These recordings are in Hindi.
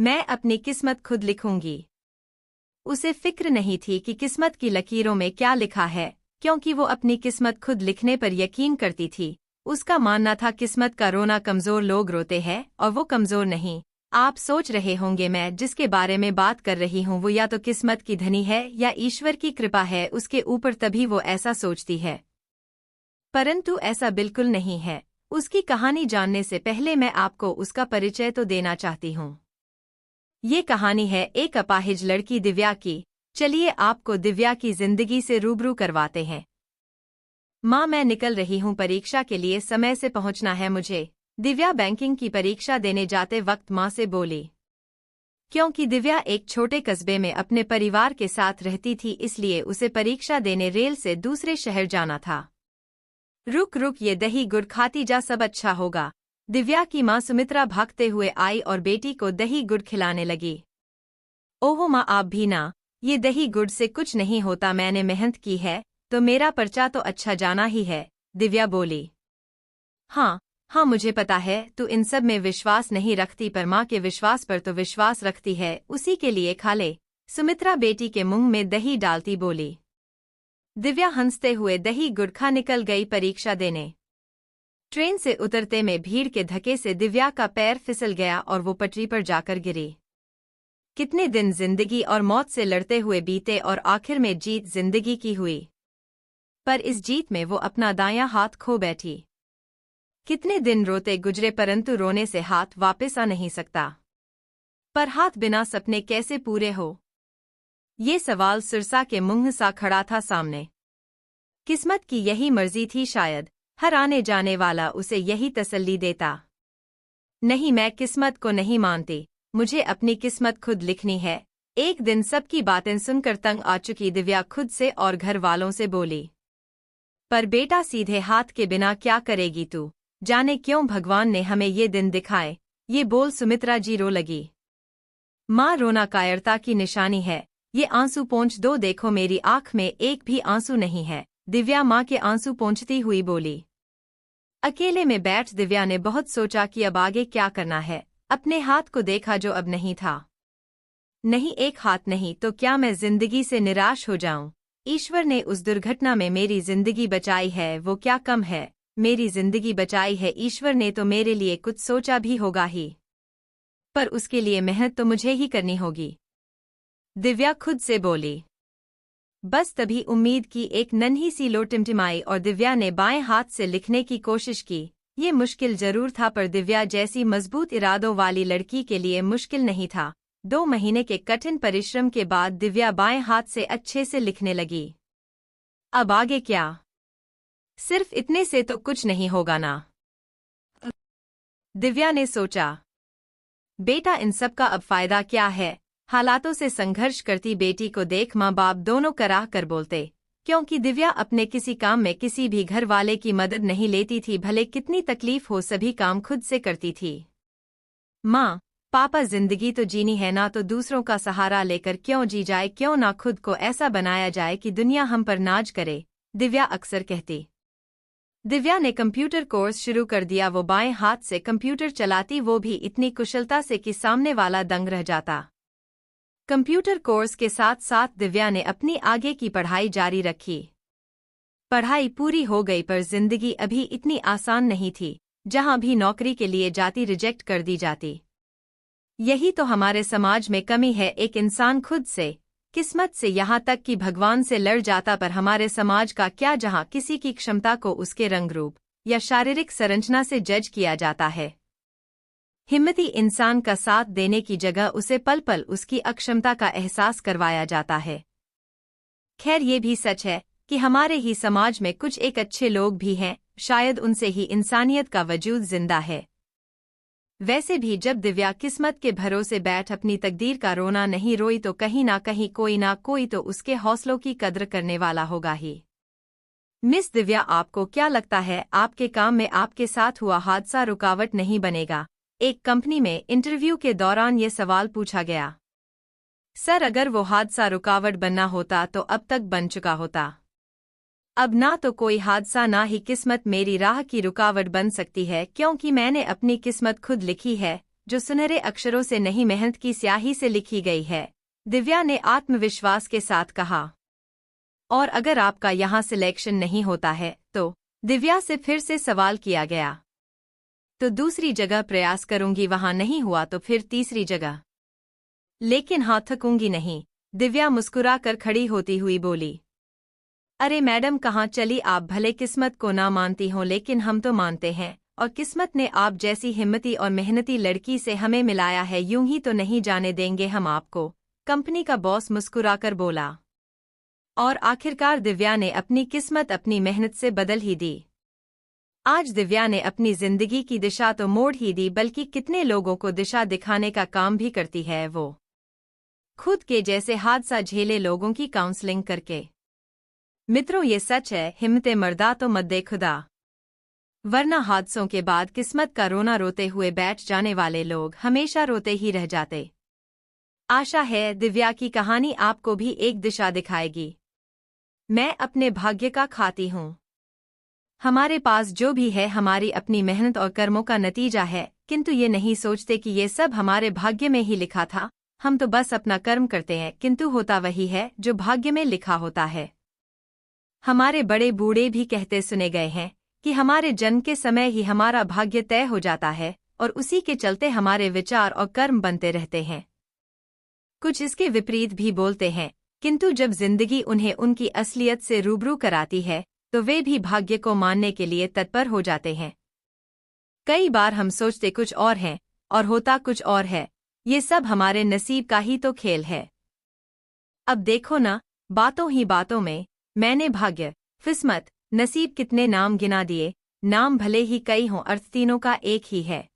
मैं अपनी किस्मत खुद लिखूंगी। उसे फिक्र नहीं थी कि किस्मत की लकीरों में क्या लिखा है, क्योंकि वो अपनी किस्मत खुद लिखने पर यकीन करती थी। उसका मानना था किस्मत का रोना कमजोर लोग रोते हैं और वो कमजोर नहीं। आप सोच रहे होंगे मैं जिसके बारे में बात कर रही हूँ वो या तो किस्मत की धनी है या ईश्वर की कृपा है उसके ऊपर, तभी वो ऐसा सोचती है। परंतु ऐसा बिल्कुल नहीं है। उसकी कहानी जानने से पहले मैं आपको उसका परिचय तो देना चाहती हूँ। ये कहानी है एक अपाहिज लड़की दिव्या की। चलिए आपको दिव्या की जिंदगी से रूबरू करवाते हैं। माँ, मैं निकल रही हूँ परीक्षा के लिए, समय से पहुँचना है मुझे। दिव्या बैंकिंग की परीक्षा देने जाते वक्त माँ से बोली। क्योंकि दिव्या एक छोटे कस्बे में अपने परिवार के साथ रहती थी, इसलिए उसे परीक्षा देने रेल से दूसरे शहर जाना था। रुक रुक, ये दही गुड़ खाती जा, सब अच्छा होगा। दिव्या की माँ सुमित्रा भागते हुए आई और बेटी को दही गुड़ खिलाने लगी। ओहो माँ, आप भी ना, ये दही गुड़ से कुछ नहीं होता, मैंने मेहनत की है तो मेरा पर्चा तो अच्छा जाना ही है। दिव्या बोली। हाँ हाँ, मुझे पता है तू इन सब में विश्वास नहीं रखती, पर माँ के विश्वास पर तो विश्वास रखती है, उसी के लिए खा ले। सुमित्रा बेटी के मुंह में दही डालती बोली। दिव्या हंसते हुए दही गुड़ खा निकल गई परीक्षा देने। ट्रेन से उतरते में भीड़ के धक्के से दिव्या का पैर फिसल गया और वो पटरी पर जाकर गिरी। कितने दिन जिंदगी और मौत से लड़ते हुए बीते और आखिर में जीत जिंदगी की हुई, पर इस जीत में वो अपना दायां हाथ खो बैठी। कितने दिन रोते गुजरे, परंतु रोने से हाथ वापस आ नहीं सकता। पर हाथ बिना सपने कैसे पूरे हो, ये सवाल सिरसा के मुंह सा खड़ा था सामने। किस्मत की यही मर्जी थी शायद, हर आने जाने वाला उसे यही तसल्ली देता। नहीं, मैं किस्मत को नहीं मानती, मुझे अपनी किस्मत खुद लिखनी है। एक दिन सबकी बातें सुनकर तंग आ चुकी दिव्या खुद से और घर वालों से बोली। पर बेटा, सीधे हाथ के बिना क्या करेगी तू, जाने क्यों भगवान ने हमें ये दिन दिखाए, ये बोल सुमित्रा जी रो लगी। माँ, रोना कायरता की निशानी है, ये आंसू पोंछ दो, देखो मेरी आंख में एक भी आंसू नहीं है। दिव्या माँ के आंसू पोंछती हुई बोली। अकेले में बैठ दिव्या ने बहुत सोचा कि अब आगे क्या करना है। अपने हाथ को देखा जो अब नहीं था। नहीं, एक हाथ नहीं तो क्या मैं जिंदगी से निराश हो जाऊं? ईश्वर ने उस दुर्घटना में मेरी जिंदगी बचाई है, वो क्या कम है? मेरी जिंदगी बचाई है ईश्वर ने तो मेरे लिए कुछ सोचा भी होगा ही, पर उसके लिए मेहनत तो मुझे ही करनी होगी। दिव्या खुद से बोली। बस तभी उम्मीद की एक नन्ही सी लो टिमटिमाई और दिव्या ने बाएं हाथ से लिखने की कोशिश की। ये मुश्किल जरूर था, पर दिव्या जैसी मजबूत इरादों वाली लड़की के लिए मुश्किल नहीं था। 2 महीने के कठिन परिश्रम के बाद दिव्या बाएं हाथ से अच्छे से लिखने लगी। अब आगे क्या? सिर्फ इतने से तो कुछ नहीं होगा ना, दिव्या ने सोचा। बेटा, इन सब का अब फायदा क्या है? हालातों से संघर्ष करती बेटी को देख माँ बाप दोनों कराह कर बोलते, क्योंकि दिव्या अपने किसी काम में किसी भी घर वाले की मदद नहीं लेती थी, भले कितनी तकलीफ हो सभी काम खुद से करती थी। माँ पापा, जिंदगी तो जीनी है ना, तो दूसरों का सहारा लेकर क्यों जी जाए, क्यों ना खुद को ऐसा बनाया जाए कि दुनिया हम पर नाज करे, दिव्या अक्सर कहती। दिव्या ने कंप्यूटर कोर्स शुरू कर दिया। वो बाएं हाथ से कंप्यूटर चलाती, वो भी इतनी कुशलता से कि सामने वाला दंग रह जाता। कंप्यूटर कोर्स के साथ साथ दिव्या ने अपनी आगे की पढ़ाई जारी रखी। पढ़ाई पूरी हो गई, पर जिंदगी अभी इतनी आसान नहीं थी। जहां भी नौकरी के लिए जाती रिजेक्ट कर दी जाती। यही तो हमारे समाज में कमी है, एक इंसान खुद से, किस्मत से, यहाँ तक कि भगवान से लड़ जाता, पर हमारे समाज का क्या, जहाँ किसी की क्षमता को उसके रंग रूप या शारीरिक संरचना से जज किया जाता है। हिम्मती इंसान का साथ देने की जगह उसे पल पल उसकी अक्षमता का एहसास करवाया जाता है। खैर, ये भी सच है कि हमारे ही समाज में कुछ एक अच्छे लोग भी हैं, शायद उनसे ही इंसानियत का वजूद जिंदा है। वैसे भी जब दिव्या किस्मत के भरोसे बैठ अपनी तकदीर का रोना नहीं रोई, तो कहीं ना कोई तो उसके हौसलों की कद्र करने वाला होगा ही। मिस दिव्या, आपको क्या लगता है आपके काम में आपके साथ हुआ हादसा रुकावट नहीं बनेगा? एक कंपनी में इंटरव्यू के दौरान ये सवाल पूछा गया। सर, अगर वो हादसा रुकावट बनना होता तो अब तक बन चुका होता। अब ना तो कोई हादसा ना ही किस्मत मेरी राह की रुकावट बन सकती है, क्योंकि मैंने अपनी किस्मत खुद लिखी है। जो सुनहरे अक्षरों से नहीं मेहनत की स्याही से लिखी गई है, दिव्या ने आत्मविश्वास के साथ कहा। और अगर आपका यहाँ सिलेक्शन नहीं होता है तो? दिव्या से फिर से सवाल किया गया। तो दूसरी जगह प्रयास करूंगी, वहां नहीं हुआ तो फिर तीसरी जगह। लेकिन हाँ, थकूंगी नहीं, दिव्या मुस्कुराकर खड़ी होती हुई बोली। अरे मैडम, कहाँ चली आप? भले किस्मत को ना मानती हो, लेकिन हम तो मानते हैं, और किस्मत ने आप जैसी हिम्मती और मेहनती लड़की से हमें मिलाया है, यूं ही तो नहीं जाने देंगे हम आपको, कंपनी का बॉस मुस्कुराकर बोला। और आखिरकार दिव्या ने अपनी किस्मत अपनी मेहनत से बदल ही दी। आज दिव्या ने अपनी जिंदगी की दिशा तो मोड़ ही दी, बल्कि कितने लोगों को दिशा दिखाने का काम भी करती है वो, खुद के जैसे हादसा झेले लोगों की काउंसलिंग करके। मित्रों, ये सच है, हिम्मते मर्दा तो मद्दे खुदा, वरना हादसों के बाद किस्मत का रोना रोते हुए बैठ जाने वाले लोग हमेशा रोते ही रह जाते। आशा है दिव्या की कहानी आपको भी एक दिशा दिखाएगी। मैं अपने भाग्य का खाती हूँ। हमारे पास जो भी है हमारी अपनी मेहनत और कर्मों का नतीजा है, किंतु ये नहीं सोचते कि ये सब हमारे भाग्य में ही लिखा था। हम तो बस अपना कर्म करते हैं, किंतु होता वही है जो भाग्य में लिखा होता है। हमारे बड़े बूढ़े भी कहते सुने गए हैं कि हमारे जन्म के समय ही हमारा भाग्य तय हो जाता है, और उसी के चलते हमारे विचार और कर्म बनते रहते हैं। कुछ इसके विपरीत भी बोलते हैं, किंतु जब जिंदगी उन्हें उनकी असलियत से रूबरू कराती है तो वे भी भाग्य को मानने के लिए तत्पर हो जाते हैं। कई बार हम सोचते कुछ और हैं और होता कुछ और है। ये सब हमारे नसीब का ही तो खेल है। अब देखो ना, बातों ही बातों में मैंने भाग्य, किस्मत, नसीब कितने नाम गिना दिए। नाम भले ही कई हों, अर्थ तीनों का एक ही है।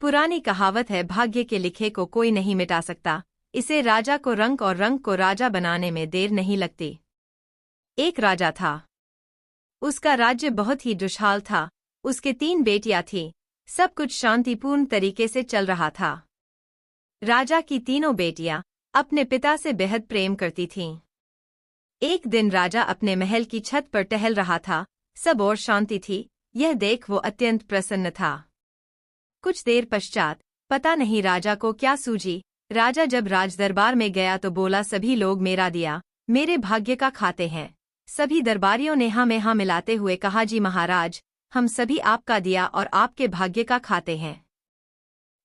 पुरानी कहावत है, भाग्य के लिखे को कोई नहीं मिटा सकता। इसे राजा को रंक और रंक को राजा बनाने में देर नहीं लगती। एक राजा था। उसका राज्य बहुत ही खुशहाल था। उसके 3 बेटियां थीं। सब कुछ शांतिपूर्ण तरीके से चल रहा था। राजा की तीनों बेटियां अपने पिता से बेहद प्रेम करती थीं। एक दिन राजा अपने महल की छत पर टहल रहा था। सब और शांति थी। यह देख वो अत्यंत प्रसन्न था। कुछ देर पश्चात पता नहीं राजा को क्या सूझी, राजा जब राजदरबार में गया तो बोला, सभी लोग मेरा दिया मेरे भाग्य का खाते हैं। सभी दरबारियों ने हाँ में हाँ मिलाते हुए कहा, जी महाराज, हम सभी आपका दिया और आपके भाग्य का खाते हैं।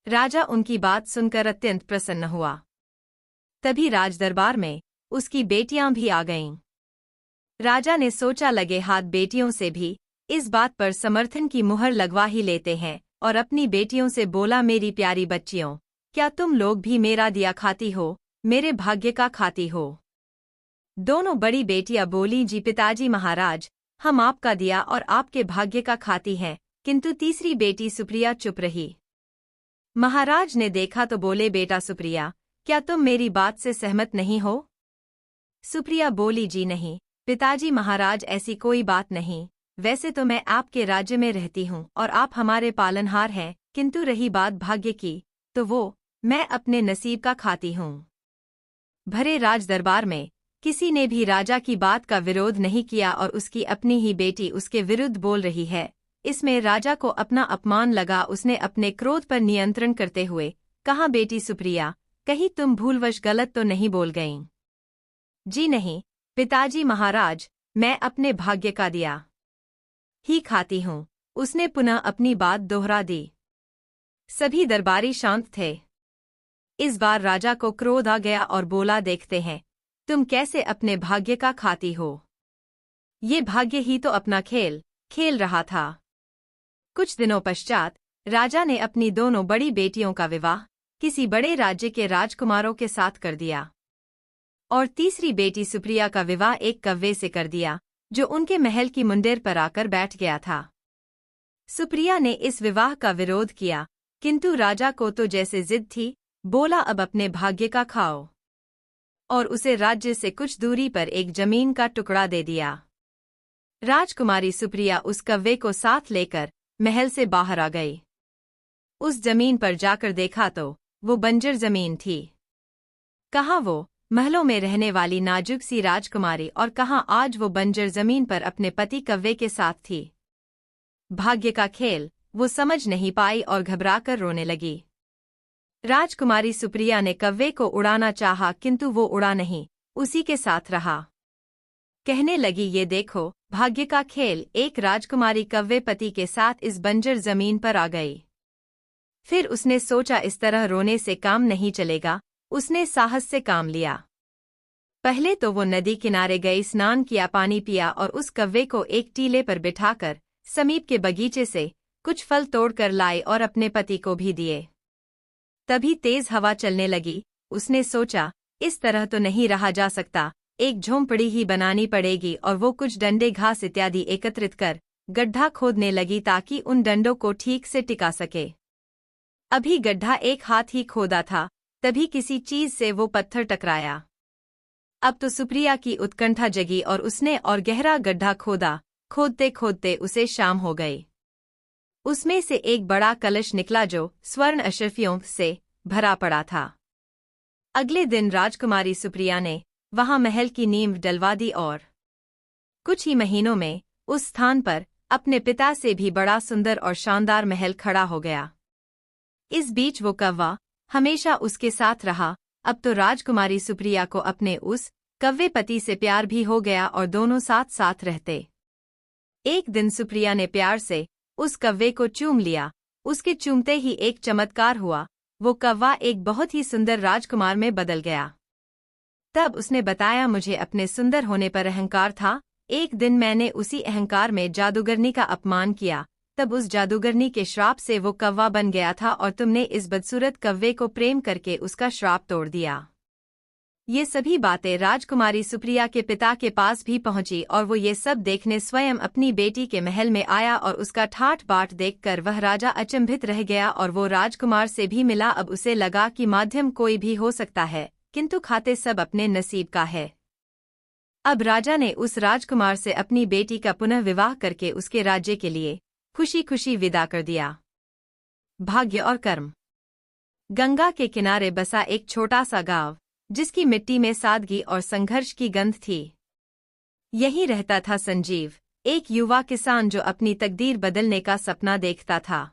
राजा उनकी बात सुनकर अत्यंत प्रसन्न हुआ। तभी राजदरबार में उसकी बेटियां भी आ गईं। राजा ने सोचा, लगे हाथ बेटियों से भी इस बात पर समर्थन की मुहर लगवा ही लेते हैं, और अपनी बेटियों से बोला, मेरी प्यारी बच्चियों, क्या तुम लोग भी मेरा दिया खाती हो, मेरे भाग्य का खाती हो? दोनों बड़ी बेटियां बोली, जी पिताजी महाराज, हम आपका दिया और आपके भाग्य का खाती हैं। किंतु तीसरी बेटी सुप्रिया चुप रही। महाराज ने देखा तो बोले, बेटा सुप्रिया, क्या तुम मेरी बात से सहमत नहीं हो? सुप्रिया बोली, जी नहीं पिताजी महाराज, ऐसी कोई बात नहीं। वैसे तो मैं आपके राज्य में रहती हूँ और आप हमारे पालनहार हैं, किंतु रही बात भाग्य की, तो वो मैं अपने नसीब का खाती हूँ। भरे राजदरबार में किसी ने भी राजा की बात का विरोध नहीं किया और उसकी अपनी ही बेटी उसके विरुद्ध बोल रही है। इसमें राजा को अपना अपमान लगा। उसने अपने क्रोध पर नियंत्रण करते हुए कहा, बेटी सुप्रिया, कहीं तुम भूलवश गलत तो नहीं बोल गईं? जी नहीं पिताजी महाराज, मैं अपने भाग्य का दिया ही खाती हूँ। उसने पुनः अपनी बात दोहरा दी। सभी दरबारी शांत थे। इस बार राजा को क्रोध आ गया और बोला, देखते हैं तुम कैसे अपने भाग्य का खाती हो। ये भाग्य ही तो अपना खेल रहा था। कुछ दिनों पश्चात राजा ने अपनी दोनों बड़ी बेटियों का विवाह किसी बड़े राज्य के राजकुमारों के साथ कर दिया, और तीसरी बेटी सुप्रिया का विवाह एक कव्वे से कर दिया जो उनके महल की मुंडेर पर आकर बैठ गया था। सुप्रिया ने इस विवाह का विरोध किया, किंतु राजा को तो जैसे जिद थी, बोला, अब अपने भाग्य का खाओ, और उसे राज्य से कुछ दूरी पर एक जमीन का टुकड़ा दे दिया। राजकुमारी सुप्रिया उस कव्वे को साथ लेकर महल से बाहर आ गई। उस जमीन पर जाकर देखा तो वो बंजर जमीन थी। कहाँ वो महलों में रहने वाली नाजुक सी राजकुमारी, और कहाँ आज वो बंजर जमीन पर अपने पति कव्वे के साथ थी। भाग्य का खेल वो समझ नहीं पाई और घबराकर रोने लगी। राजकुमारी सुप्रिया ने कव्वे को उड़ाना चाहा किंतु वो उड़ा नहीं, उसी के साथ रहा। कहने लगी, ये देखो भाग्य का खेल। एक राजकुमारी कव्वे पति के साथ इस बंजर जमीन पर आ गई। फिर उसने सोचा इस तरह रोने से काम नहीं चलेगा। उसने साहस से काम लिया। पहले तो वो नदी किनारे गई, स्नान किया, पानी पिया और उस कव्वे को एक टीले पर बिठाकर समीप के बगीचे से कुछ फल तोड़कर लाई और अपने पति को भी दिए। तभी तेज हवा चलने लगी। उसने सोचा इस तरह तो नहीं रहा जा सकता, एक झोंपड़ी ही बनानी पड़ेगी और वो कुछ डंडे, घास इत्यादि एकत्रित कर गड्ढा खोदने लगी ताकि उन डंडों को ठीक से टिका सके। अभी गड्ढा एक हाथ ही खोदा था, तभी किसी चीज से वो पत्थर टकराया। अब तो सुप्रिया की उत्कंठा जगी और उसने और गहरा गड्ढा खोदा। खोदते खोदते उसे शाम हो गई। उसमें से एक बड़ा कलश निकला जो स्वर्ण अशर्फियों से भरा पड़ा था। अगले दिन राजकुमारी सुप्रिया ने वहां महल की नींव डलवा दी और कुछ ही महीनों में उस स्थान पर अपने पिता से भी बड़ा सुंदर और शानदार महल खड़ा हो गया। इस बीच वो कौवा हमेशा उसके साथ रहा। अब तो राजकुमारी सुप्रिया को अपने उस कव्वे पति से प्यार भी हो गया और दोनों साथ साथ रहते। एक दिन सुप्रिया ने प्यार से उस कव्वे को चूम लिया। उसके चूमते ही एक चमत्कार हुआ, वो कौवा एक बहुत ही सुंदर राजकुमार में बदल गया। तब उसने बताया, मुझे अपने सुंदर होने पर अहंकार था। एक दिन मैंने उसी अहंकार में जादूगरनी का अपमान किया, तब उस जादूगरनी के श्राप से वो कौवा बन गया था और तुमने इस बदसूरत कव्वे को प्रेम करके उसका श्राप तोड़ दिया। ये सभी बातें राजकुमारी सुप्रिया के पिता के पास भी पहुंची और वो ये सब देखने स्वयं अपनी बेटी के महल में आया और उसका ठाठ बाट देखकर वह राजा अचंभित रह गया और वो राजकुमार से भी मिला। अब उसे लगा कि माध्यम कोई भी हो सकता है, किंतु खाते सब अपने नसीब का है। अब राजा ने उस राजकुमार से अपनी बेटी का पुनः विवाह करके उसके राज्य के लिए खुशी खुशी विदा कर दिया। भाग्य और कर्म। गंगा के किनारे बसा एक छोटा सा गांव, जिसकी मिट्टी में सादगी और संघर्ष की गंध थी। यहीं रहता था संजीव, एक युवा किसान जो अपनी तकदीर बदलने का सपना देखता था।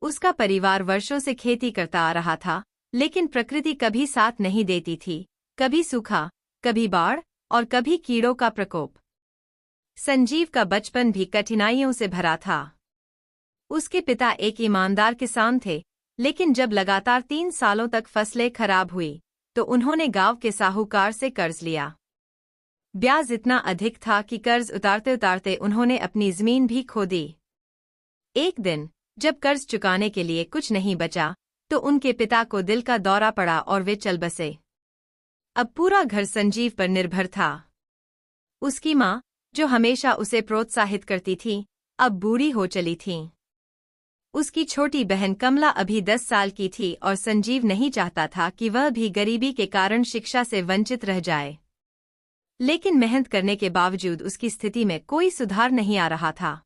उसका परिवार वर्षों से खेती करता आ रहा था, लेकिन प्रकृति कभी साथ नहीं देती थी। कभी सूखा, कभी बाढ़ और कभी कीड़ों का प्रकोप। संजीव का बचपन भी कठिनाइयों से भरा था। उसके पिता एक ईमानदार किसान थे, लेकिन जब लगातार 3 सालों तक फसलें खराब हुई तो उन्होंने गांव के साहूकार से कर्ज लिया। ब्याज इतना अधिक था कि कर्ज उतारते उतारते उन्होंने अपनी जमीन भी खो दी। एक दिन जब कर्ज चुकाने के लिए कुछ नहीं बचा तो उनके पिता को दिल का दौरा पड़ा और वे चल बसे। अब पूरा घर संजीव पर निर्भर था। उसकी माँ, जो हमेशा उसे प्रोत्साहित करती थी, अब बूढ़ी हो चली थी। उसकी छोटी बहन कमला अभी 10 साल की थी और संजीव नहीं चाहता था कि वह भी गरीबी के कारण शिक्षा से वंचित रह जाए। लेकिन मेहनत करने के बावजूद उसकी स्थिति में कोई सुधार नहीं आ रहा था।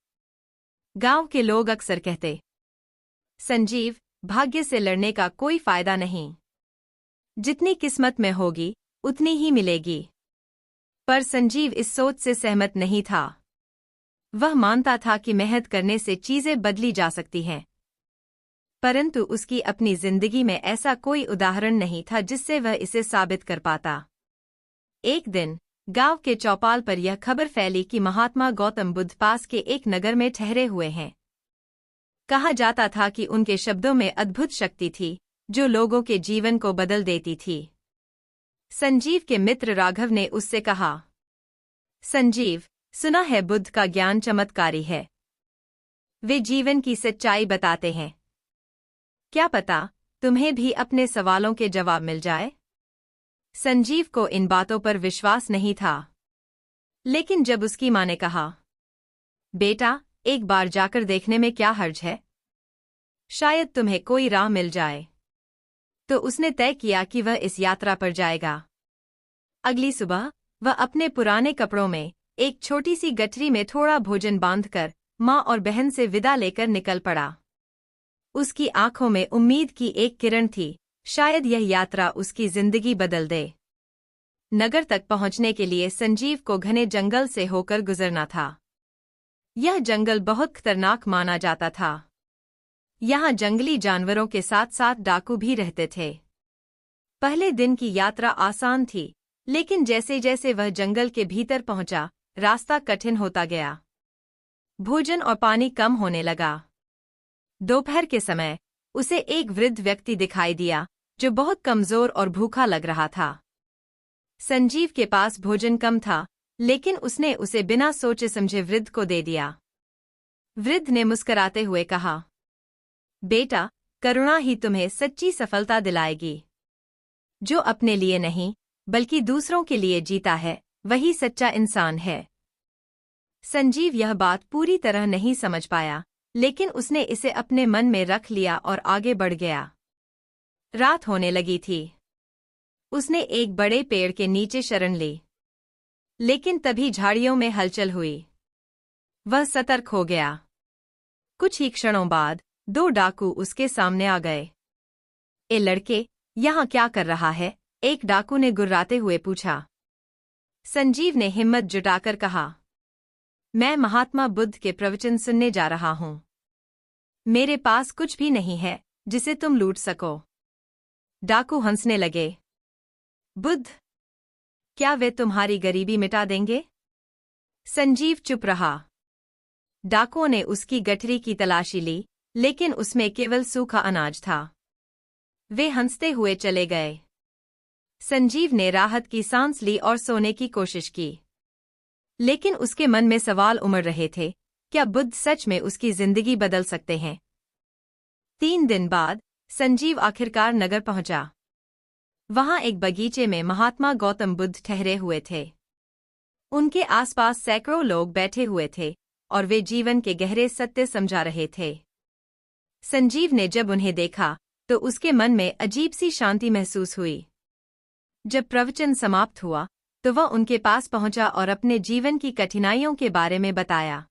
गांव के लोग अक्सर कहते, संजीव, भाग्य से लड़ने का कोई फायदा नहीं। जितनी किस्मत में होगी उतनी ही मिलेगी। पर संजीव इस सोच से सहमत नहीं था। वह मानता था कि मेहनत करने से चीजें बदली जा सकती हैं, परंतु उसकी अपनी जिंदगी में ऐसा कोई उदाहरण नहीं था जिससे वह इसे साबित कर पाता। एक दिन गांव के चौपाल पर यह खबर फैली कि महात्मा गौतम बुद्ध पास के एक नगर में ठहरे हुए हैं। कहा जाता था कि उनके शब्दों में अद्भुत शक्ति थी जो लोगों के जीवन को बदल देती थी। संजीव के मित्र राघव ने उससे कहा, संजीव, सुना है बुद्ध का ज्ञान चमत्कारी है। वे जीवन की सच्चाई बताते हैं। क्या पता तुम्हें भी अपने सवालों के जवाब मिल जाए। संजीव को इन बातों पर विश्वास नहीं था, लेकिन जब उसकी माँ ने कहा, बेटा, एक बार जाकर देखने में क्या हर्ज है, शायद तुम्हें कोई राह मिल जाए, तो उसने तय किया कि वह इस यात्रा पर जाएगा। अगली सुबह वह अपने पुराने कपड़ों में एक छोटी सी गठरी में थोड़ा भोजन बांधकर माँ और बहन से विदा लेकर निकल पड़ा। उसकी आंखों में उम्मीद की एक किरण थी, शायद यह यात्रा उसकी जिंदगी बदल दे। नगर तक पहुंचने के लिए संजीव को घने जंगल से होकर गुजरना था। यह जंगल बहुत खतरनाक माना जाता था। यहाँ जंगली जानवरों के साथ साथ डाकू भी रहते थे। पहले दिन की यात्रा आसान थी, लेकिन जैसे जैसे वह जंगल के भीतर पहुंचा, रास्ता कठिन होता गया। भोजन और पानी कम होने लगा। दोपहर के समय उसे एक वृद्ध व्यक्ति दिखाई दिया जो बहुत कमजोर और भूखा लग रहा था। संजीव के पास भोजन कम था, लेकिन उसने उसे बिना सोचे समझे वृद्ध को दे दिया। वृद्ध ने मुस्कुराते हुए कहा, बेटा, करुणा ही तुम्हें सच्ची सफलता दिलाएगी। जो अपने लिए नहीं बल्कि दूसरों के लिए जीता है, वही सच्चा इंसान है। संजीव यह बात पूरी तरह नहीं समझ पाया, लेकिन उसने इसे अपने मन में रख लिया और आगे बढ़ गया। रात होने लगी थी। उसने एक बड़े पेड़ के नीचे शरण ली, लेकिन तभी झाड़ियों में हलचल हुई। वह सतर्क हो गया। कुछ ही क्षणों बाद 2 डाकू उसके सामने आ गए। ए लड़के, यहाँ क्या कर रहा है? एक डाकू ने गुर्राते हुए पूछा। संजीव ने हिम्मत जुटाकर कहा, मैं महात्मा बुद्ध के प्रवचन सुनने जा रहा हूँ। मेरे पास कुछ भी नहीं है जिसे तुम लूट सको। डाकू हंसने लगे। बुद्ध? क्या वे तुम्हारी गरीबी मिटा देंगे? संजीव चुप रहा। डाकुओं ने उसकी गठरी की तलाशी ली, लेकिन उसमें केवल सूखा अनाज था। वे हंसते हुए चले गए। संजीव ने राहत की सांस ली और सोने की कोशिश की, लेकिन उसके मन में सवाल उमड़ रहे थे, क्या बुद्ध सच में उसकी जिंदगी बदल सकते हैं? 3 दिन बाद संजीव आखिरकार नगर पहुंचा। वहां एक बगीचे में महात्मा गौतम बुद्ध ठहरे हुए थे। उनके आसपास सैकड़ों लोग बैठे हुए थे और वे जीवन के गहरे सत्य समझा रहे थे। संजीव ने जब उन्हें देखा तो उसके मन में अजीब सी शांति महसूस हुई। जब प्रवचन समाप्त हुआ तो वह उनके पास पहुंचा और अपने जीवन की कठिनाइयों के बारे में बताया।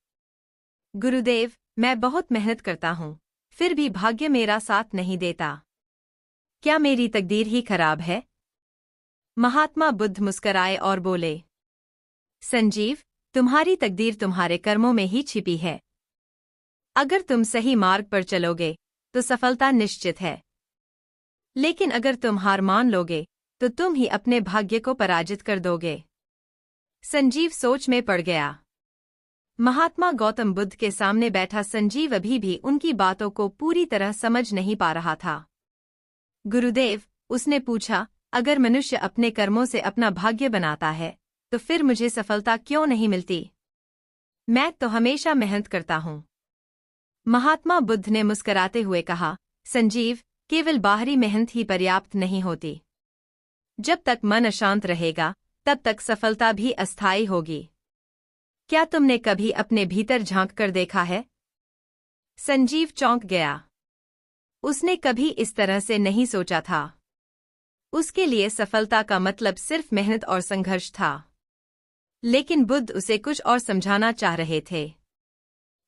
गुरुदेव, मैं बहुत मेहनत करता हूँ, फिर भी भाग्य मेरा साथ नहीं देता। क्या मेरी तकदीर ही खराब है? महात्मा बुद्ध मुस्कराए और बोले, संजीव, तुम्हारी तकदीर तुम्हारे कर्मों में ही छिपी है। अगर तुम सही मार्ग पर चलोगे तो सफलता निश्चित है, लेकिन अगर तुम हार मान लोगे तो तुम ही अपने भाग्य को पराजित कर दोगे। संजीव सोच में पड़ गया। महात्मा गौतम बुद्ध के सामने बैठा संजीव अभी भी उनकी बातों को पूरी तरह समझ नहीं पा रहा था। गुरुदेव, उसने पूछा, अगर मनुष्य अपने कर्मों से अपना भाग्य बनाता है तो फिर मुझे सफलता क्यों नहीं मिलती? मैं तो हमेशा मेहनत करता हूँ। महात्मा बुद्ध ने मुस्कुराते हुए कहा, संजीव, केवल बाहरी मेहनत ही पर्याप्त नहीं होती। जब तक मन अशांत रहेगा तब तक सफलता भी अस्थायी होगी। क्या तुमने कभी अपने भीतर झांक कर देखा है? संजीव चौंक गया। उसने कभी इस तरह से नहीं सोचा था। उसके लिए सफलता का मतलब सिर्फ मेहनत और संघर्ष था। लेकिन बुद्ध उसे कुछ और समझाना चाह रहे थे।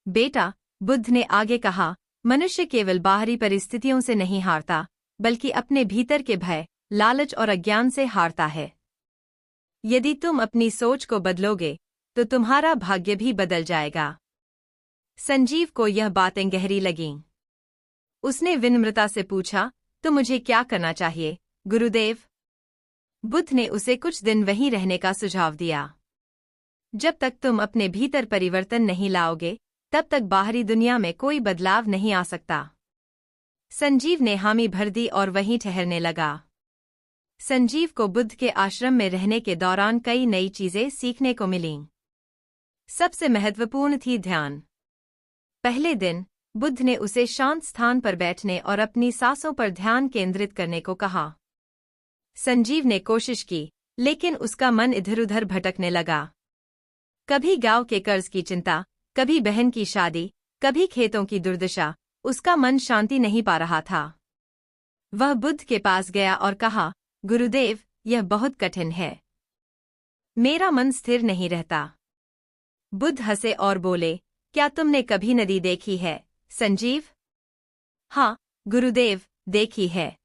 बेटा, बुद्ध ने आगे कहा, मनुष्य केवल बाहरी परिस्थितियों से नहीं हारता, बल्कि अपने भीतर के भय, लालच और अज्ञान से हारता है। यदि तुम अपनी सोच को बदलोगे तो तुम्हारा भाग्य भी बदल जाएगा। संजीव को यह बातें गहरी लगीं। उसने विनम्रता से पूछा, तो मुझे क्या करना चाहिए, गुरुदेव? बुद्ध ने उसे कुछ दिन वहीं रहने का सुझाव दिया। जब तक तुम अपने भीतर परिवर्तन नहीं लाओगे, तब तक बाहरी दुनिया में कोई बदलाव नहीं आ सकता। संजीव ने हामी भर दी और वहीं ठहरने लगा। संजीव को बुद्ध के आश्रम में रहने के दौरान कई नई चीजें सीखने को मिलीं। सबसे महत्वपूर्ण थी ध्यान। पहले दिन बुद्ध ने उसे शांत स्थान पर बैठने और अपनी सांसों पर ध्यान केंद्रित करने को कहा। संजीव ने कोशिश की, लेकिन उसका मन इधर-उधर भटकने लगा। कभी गांव के कर्ज की चिंता, कभी बहन की शादी, कभी खेतों की दुर्दशा, उसका मन शांति नहीं पा रहा था। वह बुद्ध के पास गया और कहा, गुरुदेव, यह बहुत कठिन है। मेरा मन स्थिर नहीं रहता। बुद्ध हंसे और बोले, क्या तुमने कभी नदी देखी है, संजीव? हाँ, गुरुदेव, देखी है।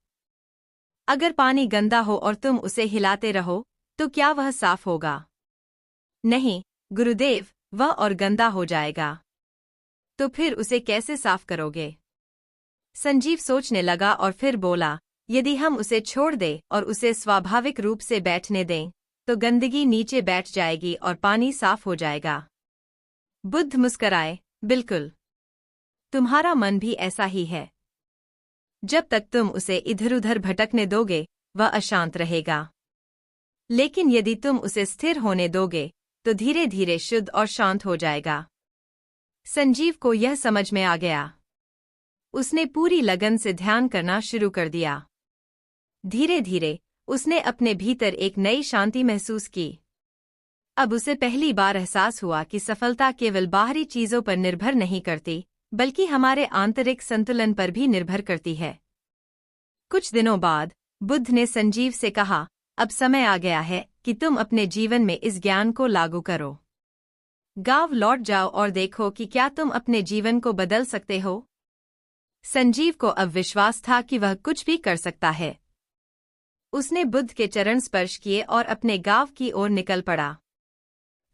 अगर पानी गंदा हो और तुम उसे हिलाते रहो, तो क्या वह साफ होगा? नहीं, गुरुदेव, वह और गंदा हो जाएगा। तो फिर उसे कैसे साफ करोगे? संजीव सोचने लगा और फिर बोला, यदि हम उसे छोड़ दें और उसे स्वाभाविक रूप से बैठने दें, तो गंदगी नीचे बैठ जाएगी और पानी साफ हो जाएगा। बुद्ध मुस्कराए, बिल्कुल। तुम्हारा मन भी ऐसा ही है। जब तक तुम उसे इधर-उधर भटकने दोगे, वह अशांत रहेगा। लेकिन यदि तुम उसे स्थिर होने दोगे, तो धीरे धीरे शुद्ध और शांत हो जाएगा। संजीव को यह समझ में आ गया। उसने पूरी लगन से ध्यान करना शुरू कर दिया। धीरे धीरे उसने अपने भीतर एक नई शांति महसूस की। अब उसे पहली बार एहसास हुआ कि सफलता केवल बाहरी चीजों पर निर्भर नहीं करती, बल्कि हमारे आंतरिक संतुलन पर भी निर्भर करती है। कुछ दिनों बाद बुद्ध ने संजीव से कहा, अब समय आ गया है कि तुम अपने जीवन में इस ज्ञान को लागू करो। गांव लौट जाओ और देखो कि क्या तुम अपने जीवन को बदल सकते हो। संजीव को अब विश्वास था कि वह कुछ भी कर सकता है। उसने बुद्ध के चरण स्पर्श किए और अपने गांव की ओर निकल पड़ा।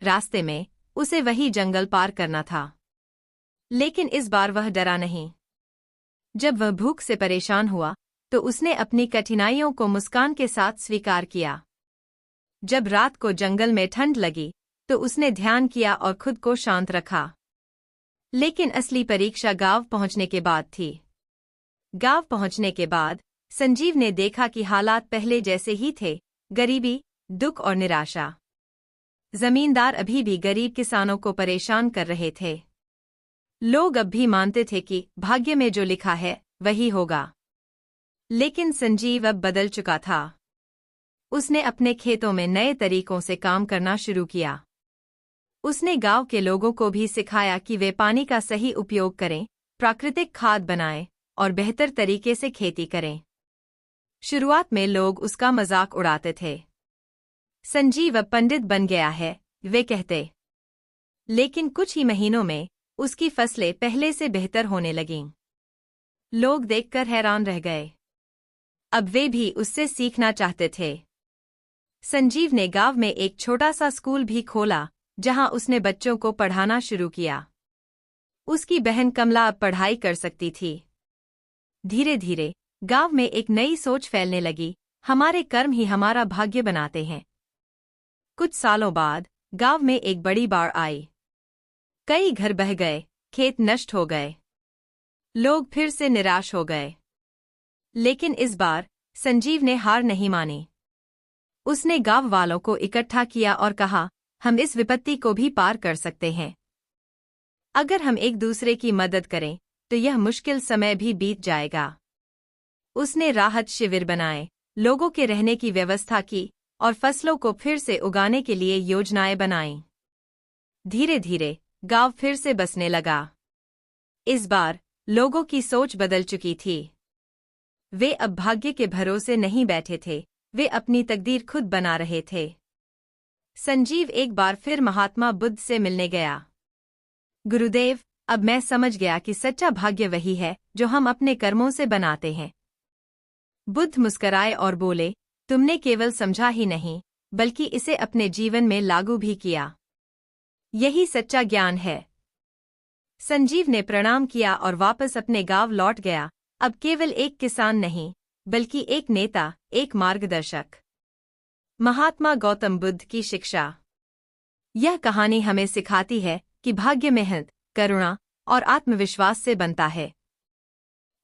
रास्ते में उसे वही जंगल पार करना था। लेकिन इस बार वह डरा नहीं। जब वह भूख से परेशान हुआ, तो उसने अपनी कठिनाइयों को मुस्कान के साथ स्वीकार किया। जब रात को जंगल में ठंड लगी, तो उसने ध्यान किया और खुद को शांत रखा। लेकिन असली परीक्षा गांव पहुंचने के बाद थी। गांव पहुंचने के बाद संजीव ने देखा कि हालात पहले जैसे ही थे, गरीबी, दुख और निराशा। जमींदार अभी भी गरीब किसानों को परेशान कर रहे थे। लोग अब भी मानते थे कि भाग्य में जो लिखा है वही होगा। लेकिन संजीव अब बदल चुका था। उसने अपने खेतों में नए तरीकों से काम करना शुरू किया। उसने गांव के लोगों को भी सिखाया कि वे पानी का सही उपयोग करें, प्राकृतिक खाद बनाएं और बेहतर तरीके से खेती करें। शुरुआत में लोग उसका मजाक उड़ाते थे। संजीव अब पंडित बन गया है, वे कहते। लेकिन कुछ ही महीनों में उसकी फसलें पहले से बेहतर होने लगीं। लोग देखकर हैरान रह गए। अब वे भी उससे सीखना चाहते थे। संजीव ने गांव में एक छोटा सा स्कूल भी खोला, जहां उसने बच्चों को पढ़ाना शुरू किया। उसकी बहन कमला अब पढ़ाई कर सकती थी। धीरे धीरे गांव में एक नई सोच फैलने लगी, हमारे कर्म ही हमारा भाग्य बनाते हैं। कुछ सालों बाद गांव में एक बड़ी बाढ़ आई। कई घर बह गए, खेत नष्ट हो गए। लोग फिर से निराश हो गए। लेकिन इस बार संजीव ने हार नहीं मानी। उसने गांव वालों को इकट्ठा किया और कहा, हम इस विपत्ति को भी पार कर सकते हैं। अगर हम एक दूसरे की मदद करें, तो यह मुश्किल समय भी बीत जाएगा। उसने राहत शिविर बनाए, लोगों के रहने की व्यवस्था की और फसलों को फिर से उगाने के लिए योजनाएं बनाईं। धीरे धीरे गांव फिर से बसने लगा। इस बार लोगों की सोच बदल चुकी थी। वे अब भाग्य के भरोसे नहीं बैठे थे, वे अपनी तकदीर खुद बना रहे थे। संजीव एक बार फिर महात्मा बुद्ध से मिलने गया। गुरुदेव, अब मैं समझ गया कि सच्चा भाग्य वही है जो हम अपने कर्मों से बनाते हैं। बुद्ध मुस्कराए और बोले, तुमने केवल समझा ही नहीं, बल्कि इसे अपने जीवन में लागू भी किया। यही सच्चा ज्ञान है। संजीव ने प्रणाम किया और वापस अपने गांव लौट गया, अब केवल एक किसान नहीं, बल्कि एक नेता, एक मार्गदर्शक। महात्मा गौतम बुद्ध की शिक्षा। यह कहानी हमें सिखाती है कि भाग्य मेहनत, करुणा और आत्मविश्वास से बनता है।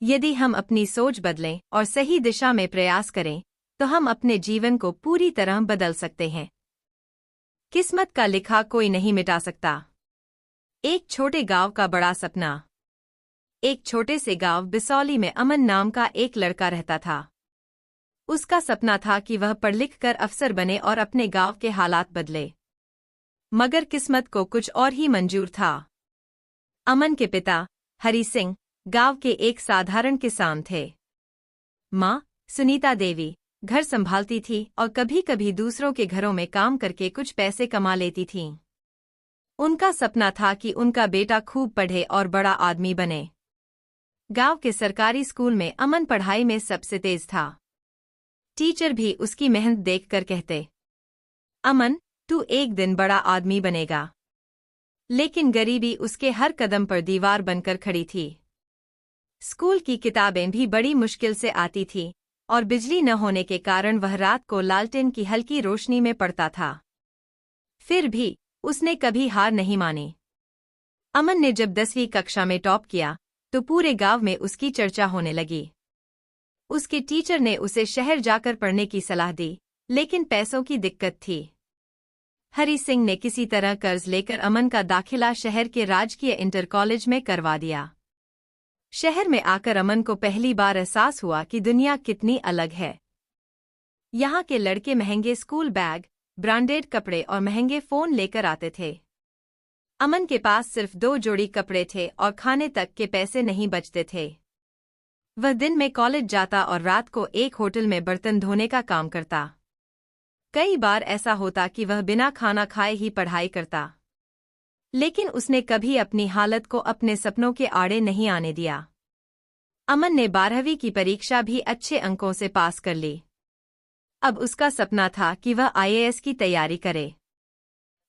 यदि हम अपनी सोच बदलें और सही दिशा में प्रयास करें, तो हम अपने जीवन को पूरी तरह बदल सकते हैं। किस्मत का लिखा कोई नहीं मिटा सकता। एक छोटे गांव का बड़ा सपना। एक छोटे से गांव बिसौली में अमन नाम का एक लड़का रहता था। उसका सपना था कि वह पढ़ लिख कर अफसर बने और अपने गांव के हालात बदले। मगर किस्मत को कुछ और ही मंजूर था। अमन के पिता, हरि सिंह, गांव के एक साधारण किसान थे। माँ, सुनीता देवी, घर संभालती थी और कभी कभी दूसरों के घरों में काम करके कुछ पैसे कमा लेती थीं। उनका सपना था कि उनका बेटा खूब पढ़े और बड़ा आदमी बने। गांव के सरकारी स्कूल में अमन पढ़ाई में सबसे तेज था। टीचर भी उसकी मेहनत देखकर कहते, अमन, तू एक दिन बड़ा आदमी बनेगा। लेकिन गरीबी उसके हर कदम पर दीवार बनकर खड़ी थी। स्कूल की किताबें भी बड़ी मुश्किल से आती थीं और बिजली न होने के कारण वह रात को लालटेन की हल्की रोशनी में पढ़ता था। फिर भी उसने कभी हार नहीं मानी। अमन ने जब 10वीं कक्षा में टॉप किया तो पूरे गांव में उसकी चर्चा होने लगी। उसके टीचर ने उसे शहर जाकर पढ़ने की सलाह दी, लेकिन पैसों की दिक्कत थी। हरि सिंह ने किसी तरह कर्ज लेकर अमन का दाखिला शहर के राजकीय इंटर कॉलेज में करवा दिया। शहर में आकर अमन को पहली बार एहसास हुआ कि दुनिया कितनी अलग है। यहाँ के लड़के महंगे स्कूल बैग, ब्रांडेड कपड़े और महंगे फोन लेकर आते थे। अमन के पास सिर्फ 2 जोड़ी कपड़े थे और खाने तक के पैसे नहीं बचते थे। वह दिन में कॉलेज जाता और रात को एक होटल में बर्तन धोने का काम करता। कई बार ऐसा होता कि वह बिना खाना खाए ही पढ़ाई करता, लेकिन उसने कभी अपनी हालत को अपने सपनों के आड़े नहीं आने दिया। अमन ने 12वीं की परीक्षा भी अच्छे अंकों से पास कर ली। अब उसका सपना था कि वह IAS की तैयारी करे,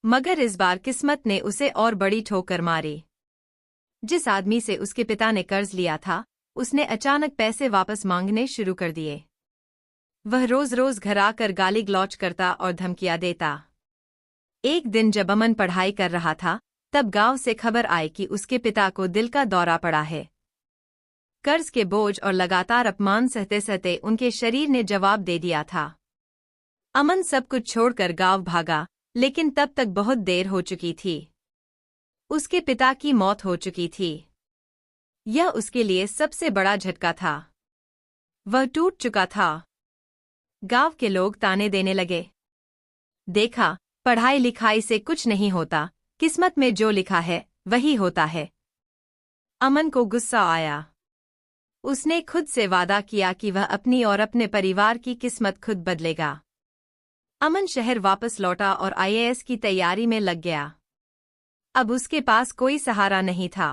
मगर इस बार किस्मत ने उसे और बड़ी ठोकर मारी। जिस आदमी से उसके पिता ने कर्ज लिया था, उसने अचानक पैसे वापस मांगने शुरू कर दिए। वह रोज-रोज घर आकर गाली गलौज करता और धमकियां देता। एक दिन जब अमन पढ़ाई कर रहा था, तब गांव से खबर आई कि उसके पिता को दिल का दौरा पड़ा है। कर्ज के बोझ और लगातार अपमान सहते-सहते उनके शरीर ने जवाब दे दिया था। अमन सब कुछ छोड़कर गांव भागा, लेकिन तब तक बहुत देर हो चुकी थी। उसके पिता की मौत हो चुकी थी। यह उसके लिए सबसे बड़ा झटका था। वह टूट चुका था। गांव के लोग ताने देने लगे। देखा, पढ़ाई लिखाई से कुछ नहीं होता, किस्मत में जो लिखा है वही होता है। अमन को गुस्सा आया। उसने खुद से वादा किया कि वह अपनी और अपने परिवार की किस्मत खुद बदलेगा। अमन शहर वापस लौटा और IAS की तैयारी में लग गया। अब उसके पास कोई सहारा नहीं था।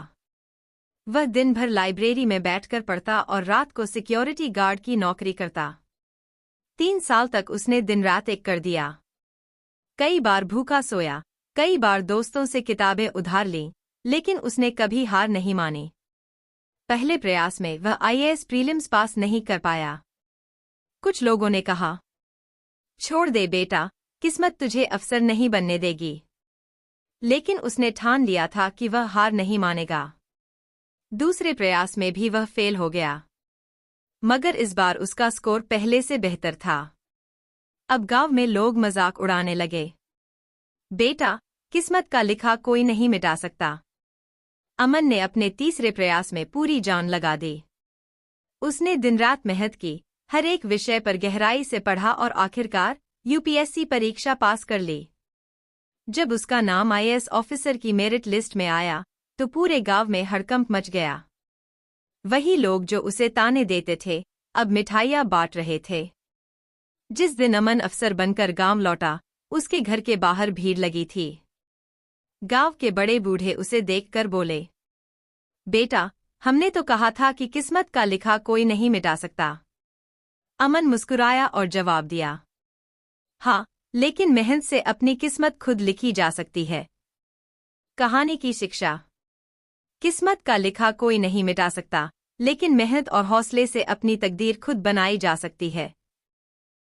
वह दिन भर लाइब्रेरी में बैठकर पढ़ता और रात को सिक्योरिटी गार्ड की नौकरी करता। 3 साल तक उसने दिन रात एक कर दिया। कई बार भूखा सोया, कई बार दोस्तों से किताबें उधार लीं, लेकिन उसने कभी हार नहीं मानी। पहले प्रयास में वह IAS प्रीलिम्स पास नहीं कर पाया। कुछ लोगों ने कहा, छोड़ दे बेटा, किस्मत तुझे अफसर नहीं बनने देगी। लेकिन उसने ठान लिया था कि वह हार नहीं मानेगा। दूसरे प्रयास में भी वह फेल हो गया, मगर इस बार उसका स्कोर पहले से बेहतर था। अब गांव में लोग मजाक उड़ाने लगे। बेटा, किस्मत का लिखा कोई नहीं मिटा सकता। अमन ने अपने तीसरे प्रयास में पूरी जान लगा दी। उसने दिन रात मेहनत की, हर एक विषय पर गहराई से पढ़ा और आखिरकार UPSC परीक्षा पास कर ली। जब उसका नाम IAS ऑफिसर की मेरिट लिस्ट में आया, तो पूरे गांव में हड़कंप मच गया। वही लोग जो उसे ताने देते थे, अब मिठाइयां बांट रहे थे। जिस दिन अमन अफसर बनकर गांव लौटा, उसके घर के बाहर भीड़ लगी थी। गांव के बड़े बूढ़े उसे देखकर बोले, बेटा, हमने तो कहा था कि किस्मत का लिखा कोई नहीं मिटा सकता। अमन मुस्कुराया और जवाब दिया, हाँ, लेकिन मेहनत से अपनी किस्मत खुद लिखी जा सकती है। कहानी की शिक्षा। किस्मत का लिखा कोई नहीं मिटा सकता, लेकिन मेहनत और हौसले से अपनी तकदीर खुद बनाई जा सकती है।